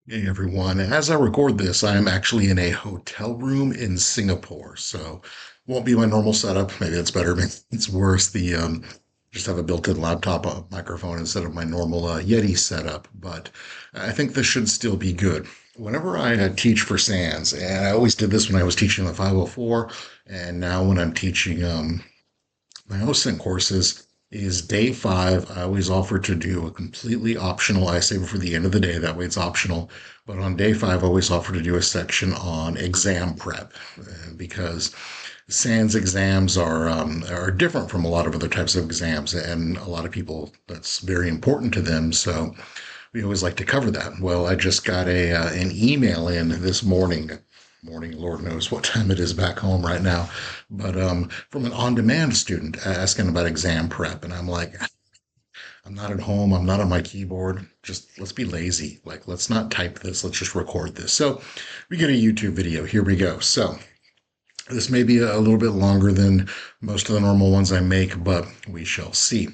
Hey everyone. As I record this, I am actually in a hotel room in Singapore. So won't be my normal setup. Maybe it's better, maybe it's worse. The just have a built-in laptop microphone instead of my normal Yeti setup, but I think this should still be good. Whenever I teach for SANS, and I always did this when I was teaching the 504, and now when I'm teaching my OSINT courses is day 5. I always offer to do a completely optional. I save it for the end of the day. That way it's optional. But on day 5, I always offer to do a section on exam prep because SANS exams are different from a lot of other types of exams, and a lot of people that's very important to them. So we always like to cover that. Well, I just got a an email in this morning. Morning, Lord knows what time it is back home right now, but from an on-demand student asking about exam prep, and I'm like, I'm not at home, I'm not on my keyboard. Just let's be lazy. Like, let's not type this. Let's just record this. So we get a YouTube video. Here we go. So this may be a little bit longer than most of the normal ones I make, but we shall see.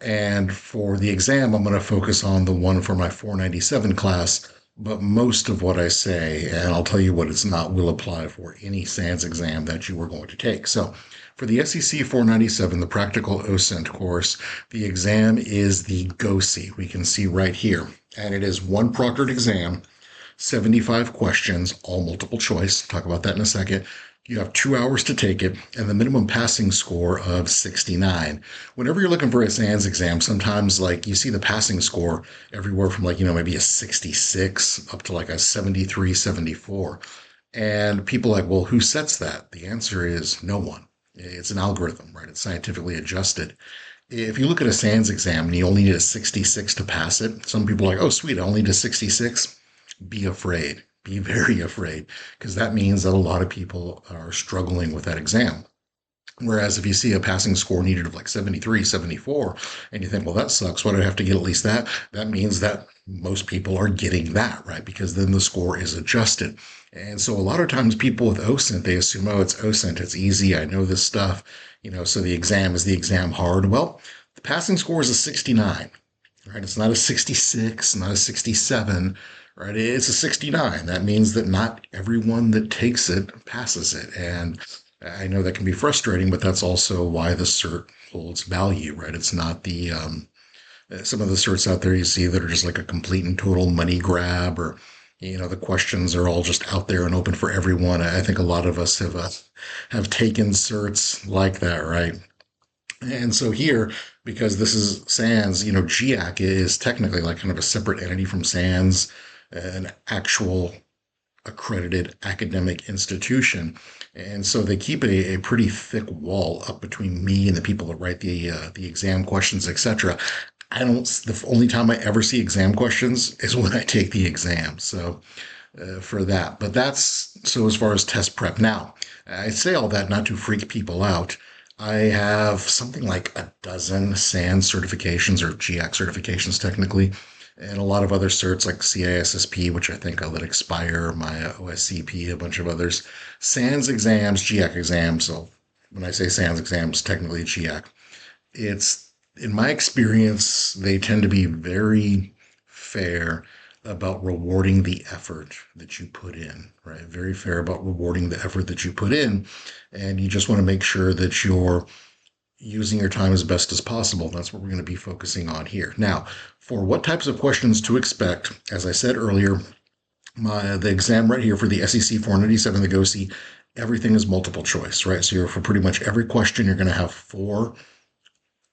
And for the exam, I'm going to focus on the one for my 497 class. But most of what I say, and I'll tell you what it's not, will apply for any SANS exam that you are going to take. So for the SEC 497, the practical OSINT course, the exam is the GOSI. We can see right here. And it is one proctored exam, 75 questions, all multiple choice. Talk about that in a second. You have 2 hours to take it, and the minimum passing score of 69. Whenever you're looking for a SANS exam, sometimes like you see the passing score everywhere from like, maybe a 66 up to like a 73, 74. And people are like, well, who sets that? The answer is no one. It's an algorithm, right? It's scientifically adjusted. If you look at a SANS exam and you only need a 66 to pass it, some people are like, oh, sweet, I only need a 66. Be afraid. Be very afraid, because that means that a lot of people are struggling with that exam. Whereas if you see a passing score needed of like 73, 74, and you think, well, that sucks. Why do I have to get at least that? That means that most people are getting that, right? Because then the score is adjusted. And so a lot of times people with OSINT, they assume, oh, it's OSINT, it's easy, I know this stuff, so the exam is the exam hard. Well, the passing score is a 69, right? It's not a 66, not a 67, right? It's a 69. That means that not everyone that takes it passes it. And I know that can be frustrating, but that's also why the cert holds value, right? It's not the some of the certs out there you see that are just like a complete and total money grab, or the questions are all just out there and open for everyone. I think a lot of us have taken certs like that, right? And so here, because this is SANS, GIAC is technically like kind of a separate entity from SANS, an actual accredited academic institution. And so they keep a pretty thick wall up between me and the people that write the exam questions, etc. I don't. The only time I ever see exam questions is when I take the exam. So for that, but that's so as far as test prep. Now, I say all that not to freak people out. I have something like a dozen SANS certifications or GIAC certifications technically, and a lot of other certs like CISSP, which I think I'll let expire, my OSCP, a bunch of others. SANS exams, GIAC exams. So when I say SANS exams, technically GIAC. It's, in my experience, they tend to be very fair about rewarding the effort that you put in, right? Very fair about rewarding the effort that you put in. And you just want to make sure that you're using your time as best as possible. That's what we're going to be focusing on here. Now, for what types of questions to expect, as I said earlier, the exam right here for the SEC 497, the GOSI, everything is multiple choice, right? So for pretty much every question, you're going to have 4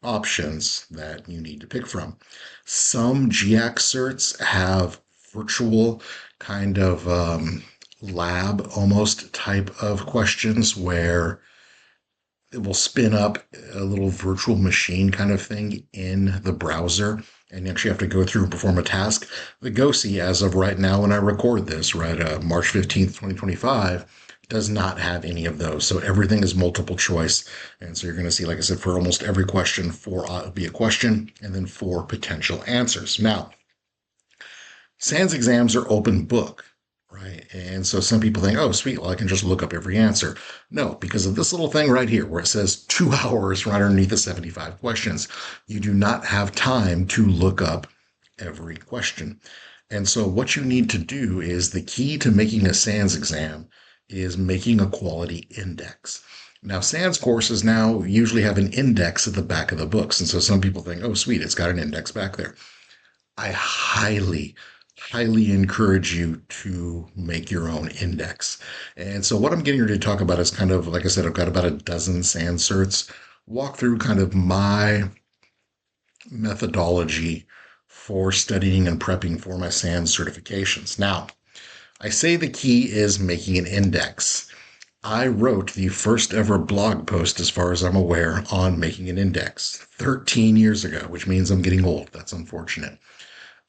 options that you need to pick from. Some GIAC certs have virtual kind of lab almost type of questions where it will spin up a little virtual machine kind of thing in the browser, and you actually have to go through and perform a task. The GOSI, as of right now when I record this, right, March 15th, 2025, does not have any of those. So everything is multiple choice. And so you're going to see, like I said, for almost every question, 4 ought to be a question and then 4 potential answers. Now, SANS exams are open book, right? And so some people think, oh, sweet, well, I can just look up every answer. No, because of this little thing right here where it says 2 hours right underneath the 75 questions. You do not have time to look up every question. And so what you need to do is the key to making a SANS exam is making a quality index. Now, SANS courses now usually have an index at the back of the books. And so some people think, oh, sweet, it's got an index back there. I highly encourage you to make your own index. And so what I'm getting ready to talk about is kind of, like I said, I've got about a dozen SANS certs, walk through kind of my methodology for studying and prepping for my SANS certifications. Now, I say the key is making an index. I wrote the first ever blog post, as far as I'm aware, on making an index 13 years ago, which means I'm getting old. That's unfortunate.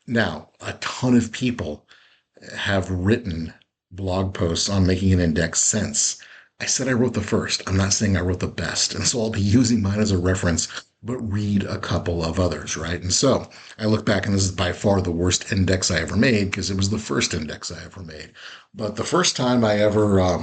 Now, a ton of people have written blog posts on making an index since. I said I wrote the first. I'm not saying I wrote the best. And so I'll be using mine as a reference, but read a couple of others, right? And so I look back, and this is by far the worst index I ever made because it was the first index I ever made. But the first time I ever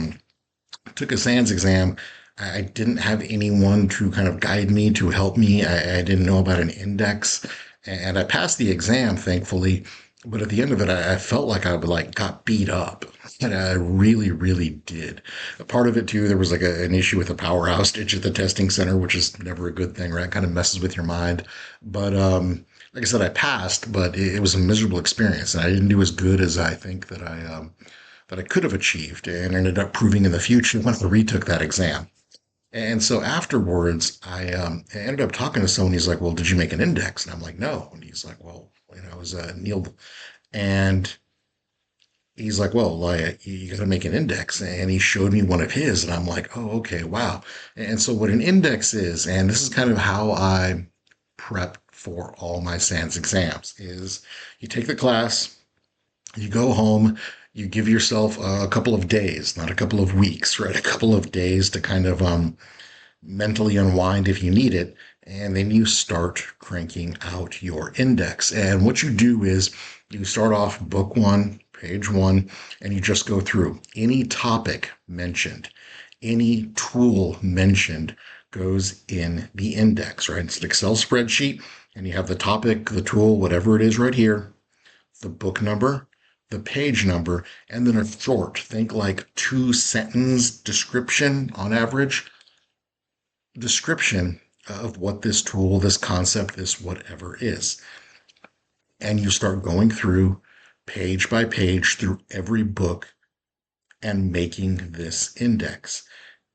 took a SANS exam, I didn't have anyone to kind of guide me, to help me. I didn't know about an index. And I passed the exam, thankfully. But at the end of it, I felt like I got beat up. And I really did. A part of it too, there was like an issue with a power outage at the testing center, which is never a good thing, right? Kind of messes with your mind. But like I said, I passed, but it was a miserable experience, and I didn't do as good as I think that I could have achieved, and ended up proving in the future when I retook that exam. And so afterwards, I ended up talking to someone. He's like, "Well, did you make an index?" And I'm like, "No." And he's like, "Well, it was Neil," and he's like, "Well, like you got to make an index." And he showed me one of his, and I'm like, "Oh, okay, wow." And so what an index is, and this is kind of how I prep for all my SANS exams, is you take the class, you go home, you give yourself a couple of days, not a couple of weeks, right? A couple of days to kind of mentally unwind if you need it. And then you start cranking out your index. And what you do is you start off book one, page one, and you just go through any topic mentioned, any tool mentioned goes in the index, right? It's an Excel spreadsheet, and you have the topic, the tool, whatever it is right here, the book number, the page number, and then a short, think like 2 sentence description on average, description of what this tool, this concept, this whatever is. And you start going through page by page through every book and making this index.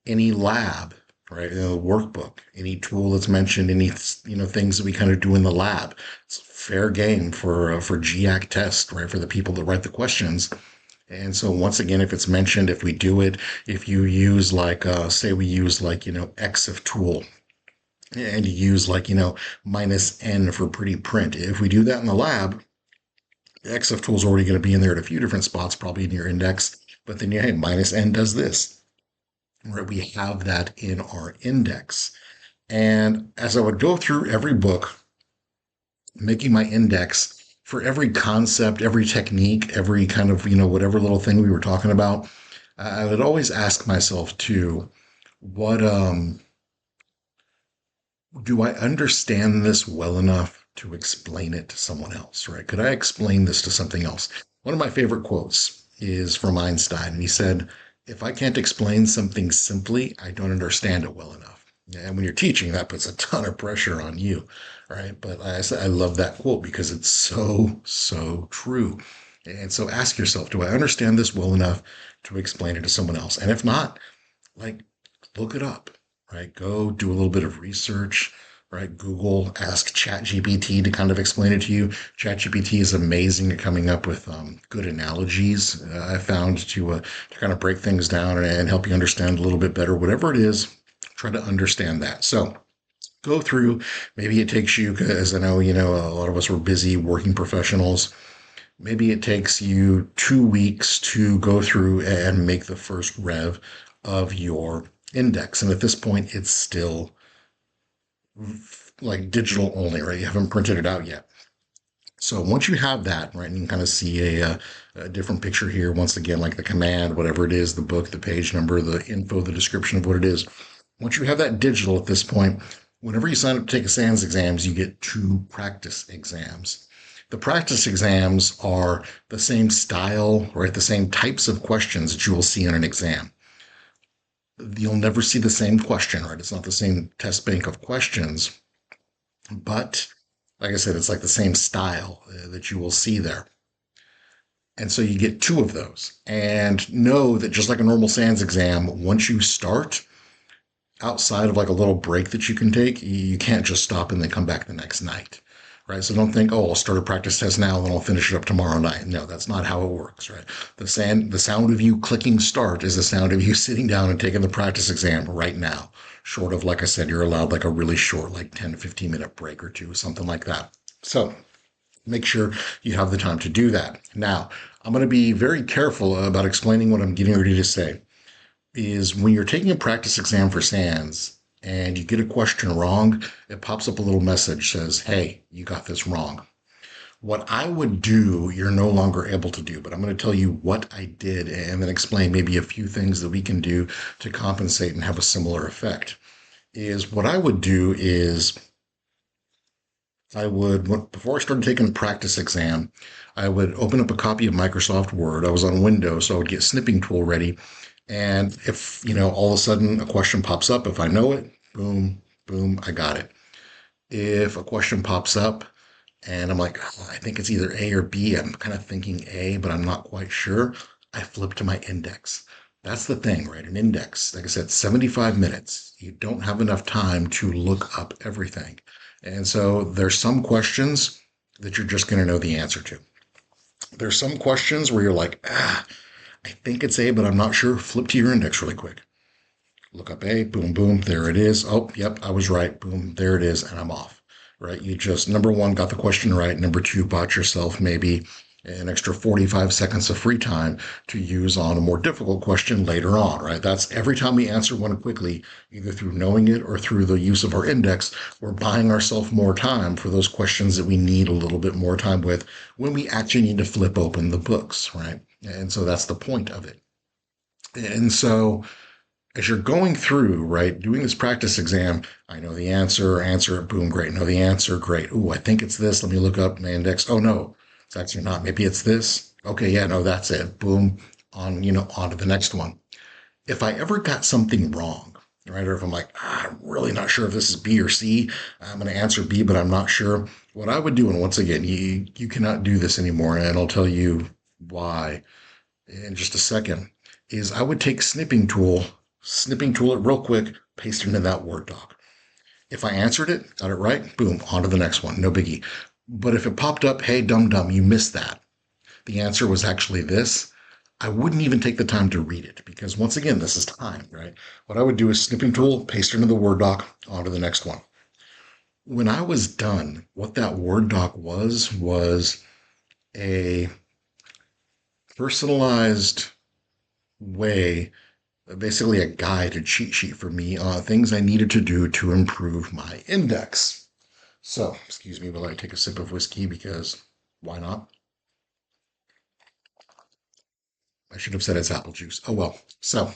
Any lab, right? Workbook, any tool that's mentioned, any things that we kind of do in the lab. It's fair game for GIAC test, right? For the people that write the questions. And so once again, if it's mentioned, if we do it, if you use like, say we use like, EXIF tool, and you use like, minus N for pretty print. If we do that in the lab, the EXIF tool is already going to be in there at a few different spots, probably in your index. But then, hey, minus N does this, right? We have that in our index. And as I would go through every book, making my index for every concept, every technique, every kind of, whatever little thing we were talking about, I would always ask myself too, what do I understand this well enough to explain it to someone else, right? Could I explain this to something else? One of my favorite quotes is from Einstein, and he said, if I can't explain something simply, I don't understand it well enough. And when you're teaching, that puts a ton of pressure on you, right? But I love that quote because it's so true. And so ask yourself, do I understand this well enough to explain it to someone else? And if not, like, look it up, right? Go do a little bit of research, right? Google, ask ChatGPT to kind of explain it to you. ChatGPT is amazing at coming up with good analogies. I found to kind of break things down and help you understand a little bit better. Whatever it is, try to understand that. So go through. Maybe it takes you, as I know, a lot of us were busy working professionals. Maybe it takes you 2 weeks to go through and make the first rev of your index. And at this point, it's still like digital only, right? You haven't printed it out yet. So once you have that, right, and you can kind of see a different picture here, once again, like the command, whatever it is, the book, the page number, the info, the description of what it is. Once you have that digital at this point, whenever you sign up to take a SANS exams, you get 2 practice exams. The practice exams are the same style, right? The same types of questions that you will see in an exam. You'll never see the same question, right? It's not the same test bank of questions, but like I said, it's like the same style that you will see there. And so you get two of those. And know that just like a normal SANS exam, once you start, outside of like a little break that you can take, you can't just stop and then come back the next night. Right. So don't think, oh, I'll start a practice test now, then I'll finish it up tomorrow night. No, that's not how it works, right? The sound of you clicking start is the sound of you sitting down and taking the practice exam right now. Short of, like I said, you're allowed like a really short, like 10 to 15-minute break or two, something like that. So make sure you have the time to do that. Now, I'm going to be very careful about explaining what I'm getting ready to say. Is when you're taking a practice exam for SANS and you get a question wrong, it pops up a little message says, hey, you got this wrong. What I would do, you're no longer able to do, but I'm going to tell you what I did and then explain maybe a few things that we can do to compensate and have a similar effect. Is what I would do is before I started taking the practice exam, I would open up a copy of Microsoft Word. I was on Windows, so I would get snipping tool ready. And if, all of a sudden a question pops up, if I know it, boom, boom, I got it. If a question pops up and I'm like, oh, I think it's either A or B, I'm kind of thinking A, but I'm not quite sure, I flip to my index. That's the thing, right? An index, like I said, 75 minutes. You don't have enough time to look up everything. And so there's some questions that you're just going to know the answer to. There's some questions where you're like, I think it's A, but I'm not sure. Flip to your index really quick. Look up A, boom, boom, there it is. Oh, yep, I was right. Boom, there it is, and I'm off. Right? You just, number one, got the question right. Number two, bought yourself maybe an extra 45 seconds of free time to use on a more difficult question later on, right? That's every time we answer one quickly, either through knowing it or through the use of our index, we're buying ourselves more time for those questions that we need a little bit more time with when we actually need to flip open the books, right? And so that's the point of it. And so as you're going through, right, doing this practice exam, I know the answer it, boom, great. Know the answer, great. Ooh, I think it's this. Let me look up my index. Oh no, it's actually not. Maybe it's this. Okay, yeah, no, that's it. Boom, on to the next one. If I ever got something wrong, right, or if I'm like, I'm really not sure if this is B or C, I'm going to answer B, but I'm not sure. What I would do, and once again, you cannot do this anymore, and I'll tell you why in just a second, is I would take snipping tool it real quick, paste it into that Word doc. If I answered it, got it right, boom, on to the next one, no biggie. But if it popped up, hey, dum you missed that. The answer was actually this. I wouldn't even take the time to read it because once again, this is time, right? What I would do is snipping tool, paste it into the Word doc, on to the next one. When I was done, what that Word doc was a personalized way, basically a guide, a cheat sheet for me on things I needed to do to improve my index. So, excuse me while I take a sip of whiskey because why not? I should have said it's apple juice. Oh well. So,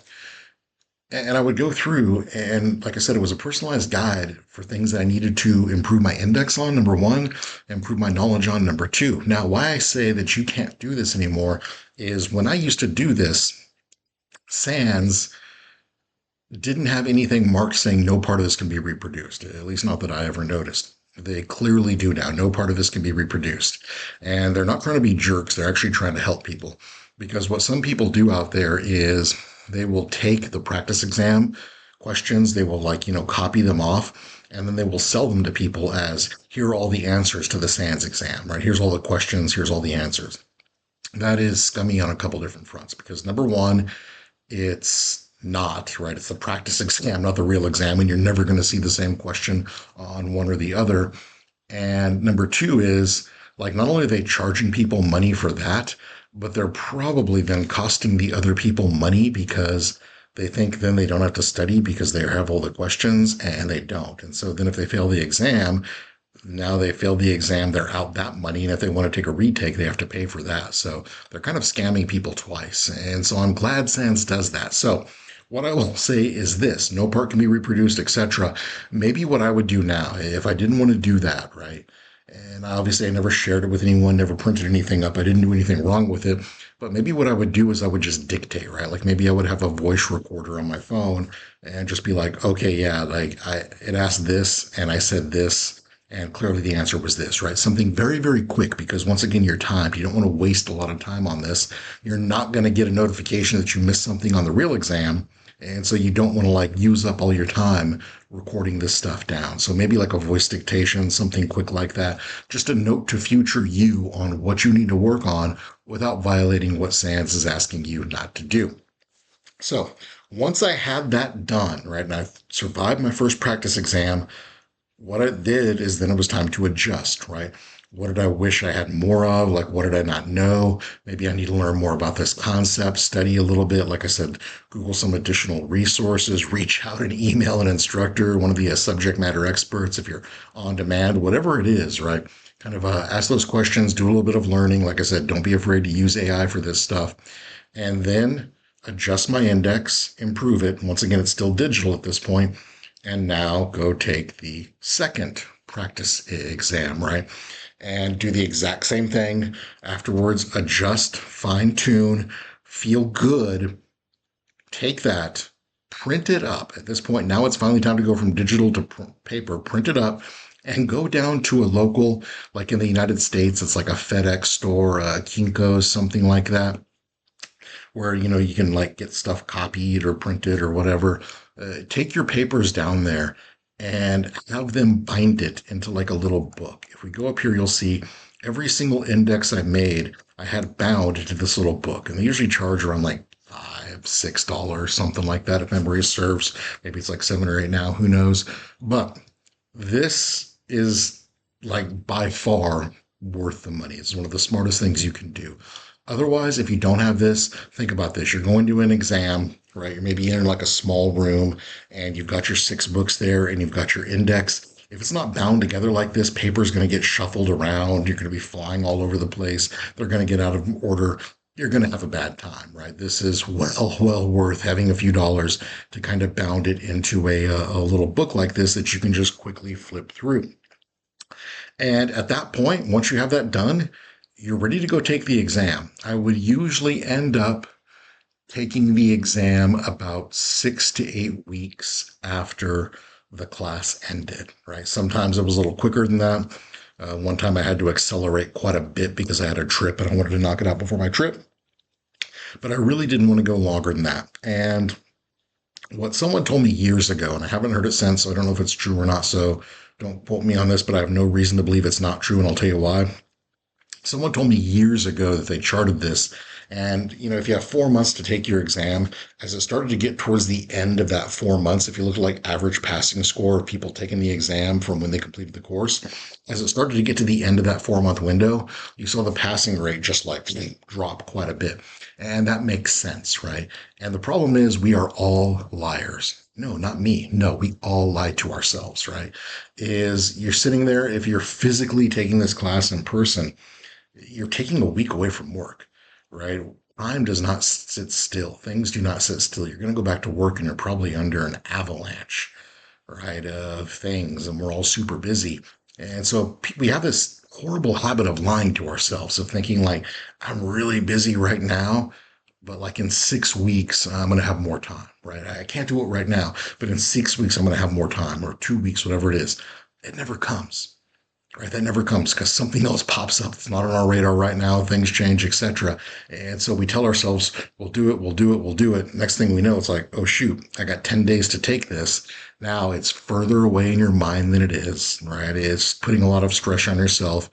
and I would go through, and like I said, it was a personalized guide for things that I needed to improve my index on, number one, improve my knowledge on, number two. Now, why I say that you can't do this anymore is when I used to do this, SANS didn't have anything marked saying no part of this can be reproduced, at least not that I ever noticed. They clearly do now. No part of this can be reproduced. And they're not trying to be jerks. They're actually trying to help people. Because what some people do out there is they will take the practice exam questions, they will copy them off, and then they will sell them to people as, here are all the answers to the SANS exam, right? Here's all the questions, here's all the answers. That is scummy on a couple different fronts because number one, it's not, right? It's the practice exam, not the real exam, and you're never going to see the same question on one or the other. And number two is, like, not only are they charging people money for that, but they're probably then costing the other people money because they think then they don't have to study because they have all the questions and they don't. And so then if they fail the exam, now they failed the exam, they're out that money. And if they want to take a retake, they have to pay for that. So they're kind of scamming people twice. And so I'm glad SANS does that. So what I will say is this, no part can be reproduced, etc. Maybe what I would do now, if I didn't want to do that, right? And obviously, I never shared it with anyone, never printed anything up. I didn't do anything wrong with it. But maybe what I would do is I would just dictate, right? Like maybe I would have a voice recorder on my phone and just be like, okay, yeah, it asked this and I said this. And clearly the answer was this, right? Something very, very quick because once again, you're timed. You don't want to waste a lot of time on this. You're not going to get a notification that you missed something on the real exam. And so you don't want to like use up all your time recording this stuff down. So maybe like a voice dictation, something quick like that. Just a note to future you on what you need to work on without violating what SANS is asking you not to do. So once I had that done, right, and I survived my first practice exam, what I did is then it was time to adjust, right? What did I wish I had more of? Like, what did I not know? Maybe I need to learn more about this concept, study a little bit. Like I said, Google some additional resources, reach out and email an instructor, one of the subject matter experts, if you're on demand, whatever it is, right? Kind of ask those questions, do a little bit of learning. Like I said, don't be afraid to use AI for this stuff. And then adjust my index, improve it. Once again, it's still digital at this point, and now go take the second practice exam, right? And do the exact same thing afterwards, adjust, fine tune, feel good, take that, print it up. At this point, now it's finally time to go from digital to paper, print it up, and go down to a local, like in the United States, it's like a FedEx store, a Kinko's, something like that, where you can like get stuff copied or printed or whatever. Take your papers down there and have them bind it into like a little book. If we go up here, you'll see every single index I made, I had bound into this little book, and they usually charge around like $5, $6, something like that, if memory serves. Maybe it's like 7 or 8 now, who knows? But this is like by far worth the money. It's one of the smartest things you can do. Otherwise, if you don't have this, think about this. You're going to an exam, right? You're maybe in like a small room and you've got your 6 books there and you've got your index. If it's not bound together like this, paper is going to get shuffled around. You're going to be flying all over the place. They're going to get out of order. You're going to have a bad time, right? This is well worth having a few dollars to kind of bound it into a little book like this that you can just quickly flip through. And at that point, once you have that done, you're ready to go take the exam. I would usually end up taking the exam about 6 to 8 weeks after the class ended, right? Sometimes it was a little quicker than that. One time I had to accelerate quite a bit because I had a trip and I wanted to knock it out before my trip. But I really didn't want to go longer than that. And what someone told me years ago, and I haven't heard it since, so I don't know if it's true or not, so don't quote me on this, but I have no reason to believe it's not true, and I'll tell you why. Someone told me years ago that they charted this. And, if you have 4 months to take your exam, as it started to get towards the end of that 4 months, if you look at like average passing score of people taking the exam from when they completed the course, as it started to get to the end of that 4 month window, you saw the passing rate just like drop quite a bit. And that makes sense, right? And the problem is we are all liars. No, not me. No, we all lie to ourselves, right? Is you're sitting there, if you're physically taking this class in person, you're taking a week away from work, right? Time does not sit still. Things do not sit still. You're going to go back to work and you're probably under an avalanche, right, of things, and we're all super busy. And so we have this horrible habit of lying to ourselves, of thinking like, I'm really busy right now, but like in 6 weeks, I'm going to have more time, right? I can't do it right now, but in 6 weeks, I'm going to have more time, or 2 weeks, whatever it is. It never comes. Right, that never comes because something else pops up. It's not on our radar right now. Things change, etc. And so we tell ourselves, we'll do it, we'll do it, we'll do it. Next thing we know, it's like, oh shoot, I got 10 days to take this. Now it's further away in your mind than it is, right? It's putting a lot of stress on yourself.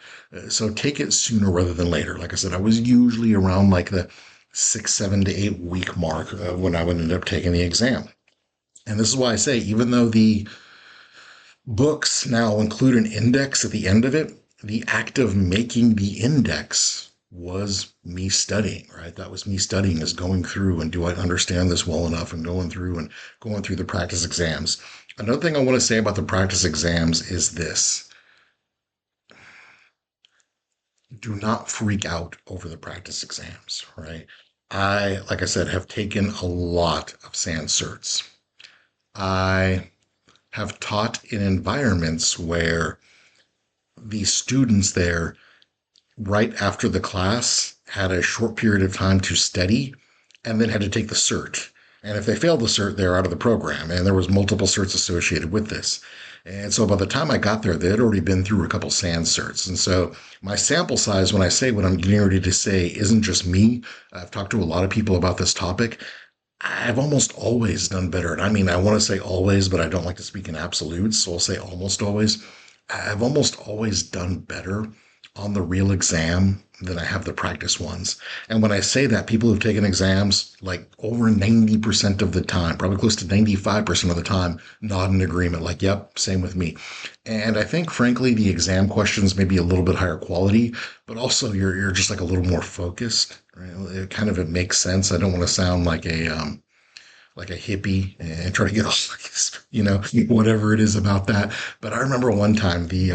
So take it sooner rather than later. Like I said, I was usually around like the 6, 7 to 8 week mark when I would end up taking the exam. And this is why I say, even though the books now include an index at the end of it, the act of making the index was me studying, right? That was me studying, is going through and do I understand this well enough, and going through the practice exams. Another thing I want to say about the practice exams is this. Do not freak out over the practice exams, right? I, like I said, have taken a lot of SANS certs. I have taught in environments where the students there, right after the class, had a short period of time to study and then had to take the cert. And if they failed the cert, they're out of the program. And there was multiple certs associated with this. And so by the time I got there, they had already been through a couple SANS certs. And so my sample size, when I say what I'm getting ready to say, isn't just me. I've talked to a lot of people about this topic. I've almost always done better. And I mean, I want to say always, but I don't like to speak in absolutes. So I'll say almost always. I've almost always done better on the real exam than I have the practice ones. And when I say that, people who've taken exams like over 90% of the time, probably close to 95% of the time, nod in agreement, like, yep, same with me. And I think, frankly, the exam questions may be a little bit higher quality, but also you're just like a little more focused. Right? It makes sense. I don't want to sound like a hippie and try to get all whatever it is about that. But I remember one time the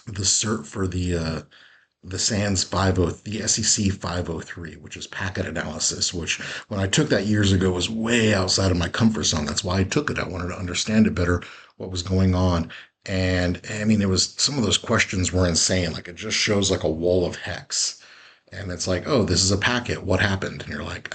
cert for the SANS 50, the SEC 503, which is packet analysis, which when I took that years ago was way outside of my comfort zone. That's why I took it. I wanted to understand it better, what was going on. And I mean, it was some of those questions were insane. Like it just shows like a wall of hex. And it's like, oh, this is a packet. What happened? And you're like,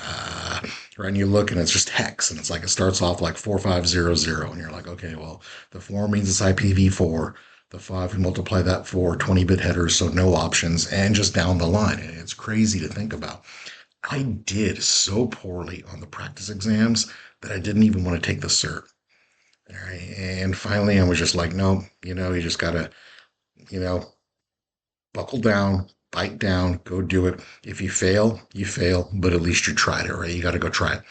right. And you look and it's just hex. And it's like, it starts off like 4500. And you're like, okay, well, the 4 means it's IPv4. The 5, we multiply that for 20-bit headers, so no options, and just down the line. And it's crazy to think about. I did so poorly on the practice exams that I didn't even want to take the cert. All right. And finally, I was just like, no, you just got to, you know, buckle down, bite down, go do it. If you fail, you fail, but at least you tried it, right? You got to go try it.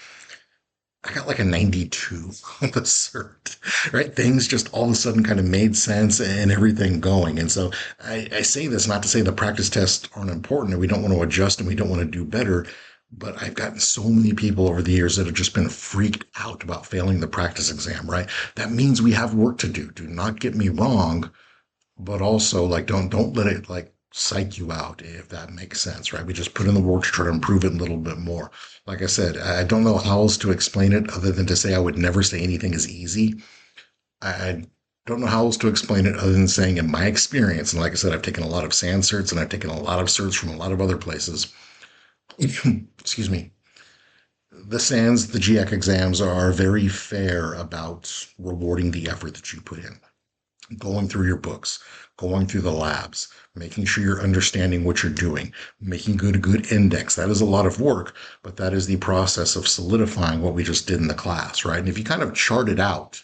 I got like a 92 on the cert, right? Things just all of a sudden kind of made sense and everything going. And so I say this not to say the practice tests aren't important and we don't want to adjust and we don't want to do better. But I've gotten so many people over the years that have just been freaked out about failing the practice exam, right? That means we have work to do. Do not get me wrong, but also like don't let it like psych you out, if that makes sense, right? We just put in the work to try to improve it a little bit more. Like I said, I don't know how else to explain it other than to say I would never say anything is easy. I don't know how else to explain it other than saying in my experience, and like I said, I've taken a lot of SANS certs and I've taken a lot of certs from a lot of other places. Excuse me. The SANS, the GIAC exams are very fair about rewarding the effort that you put in, going through your books, going through the labs, making sure you're understanding what you're doing, making good index. That is a lot of work, but that is the process of solidifying what we just did in the class, right? And if you kind of chart it out,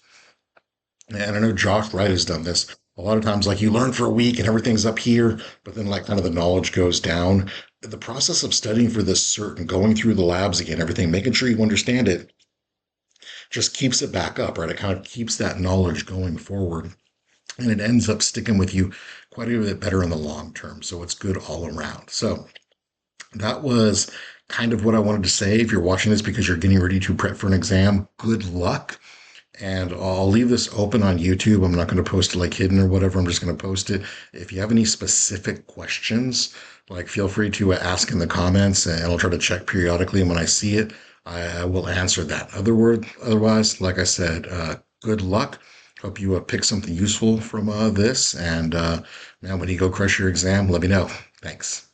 and I know Josh Wright has done this, a lot of times like you learn for a week and everything's up here, but then like kind of the knowledge goes down. The process of studying for this cert and going through the labs again, everything, making sure you understand it, just keeps it back up, right? It kind of keeps that knowledge going forward and it ends up sticking with you quite a bit better in the long term. So it's good all around. So that was kind of what I wanted to say. If you're watching this because you're getting ready to prep for an exam, good luck. And I'll leave this open on YouTube. I'm not going to post it like hidden or whatever. I'm just going to post it. If you have any specific questions, like feel free to ask in the comments and I'll try to check periodically. And when I see it, I will answer that. Otherwise, like I said, good luck. Hope you pick something useful from this. And man, when you go crush your exam, let me know. Thanks.